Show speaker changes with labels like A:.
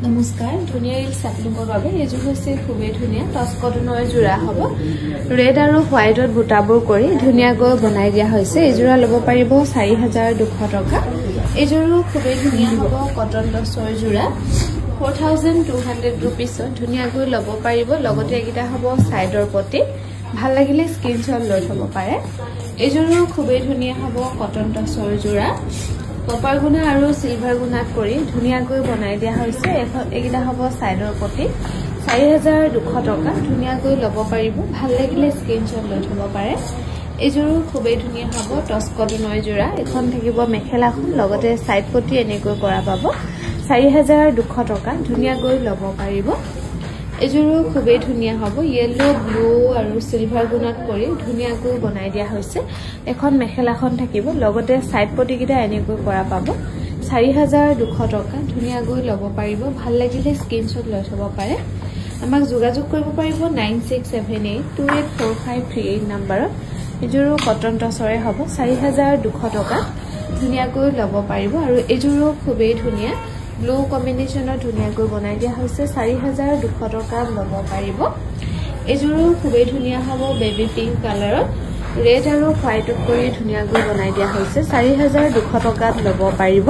A: নমস্কাৰ ধুনিয়া ইল সাপলিংৰ বাবে এযোৰ হৈছে খুবেই ধুনিয়া টচ কটনৰ জোৰা হ'ব ৰেড আৰু হোৱাইটত বুটাবোৰ কৰি ধুনিয়াকৈ বনাই দিয়া হৈছে এযোৰা ল'ব পাৰিব 4200 টকা এযোৰো খুবেই ধুনিয়া হ'ব কটন টচৰ জোৰা 4200 रुपीसত ধুনিয়াকৈ ল'ব পাৰিব লগতে একিটা হ'ব সাইডৰ পটি ভাল লাগিলে স্ক্ৰিনশ্বট লৈ থব পাৰে এযোৰো খুবেই ধুনিয়া হ'ব কটন টচৰ জোৰা কপাৰ গুণা আৰু সিলভাৰ গুণাত কৰি ধুনিয়াকৈ বনাই দিয়া হৈছে একিটা হ'ব সাইডৰ পটি 4200 টকা ধুনিয়াকৈ ল'ব পাৰিব ভাল লাগিলে স্ক্ৰিনশ্বট লৈ থব পাৰে এযোৰো খুবেই ধুনিয়া হ'ব টচ কটনৰ জোৰা এখন থাকিব মেখেলাখন লগতে সাইড পটি এনেকৈ কৰা পাব 4200 টকা ধুনিয়াকৈ ল'ব পাৰিব এযোৰো খুবেই ধুনিয়া হ'ব ইয়েলো ব্লু আৰু সিলভাৰ গুণাত কৰি ধুনিয়াকৈ বনাই দিয়া হৈছে এখন মেখেলাখন থাকিব লগতে সাইড পটি কিটা এনেকৈ কৰা পাব 4200 টকা ধুনিয়াকৈ ল'ব পাৰিব ভাল লাগিলে স্ক্ৰিনশ্বট লৈ থব পাৰে আমাক যোগাযোগ কৰিব পাৰিব 9678284538 নম্বৰত এযোৰো কটন টচৰে হ'ব 4200 টকা ধুনিয়াকৈ ল'ব পাৰিব আৰু এযোৰো খুবেই ধুনিয়া ব্লু কম্বিনেশনৰ ধুনিয়াকৈ বনাই দিয়া হৈছে 4200 টকা ল'ব পাৰিব এযোৰো খুবেই ধুনিয়া হ'ব বেবি পিংক কালাৰত ৰেড আৰু হোৱাইটত কৰি ধুনিয়াকৈ বনাই দিয়া হৈছে 4200 টকাত ল'ব পাৰিব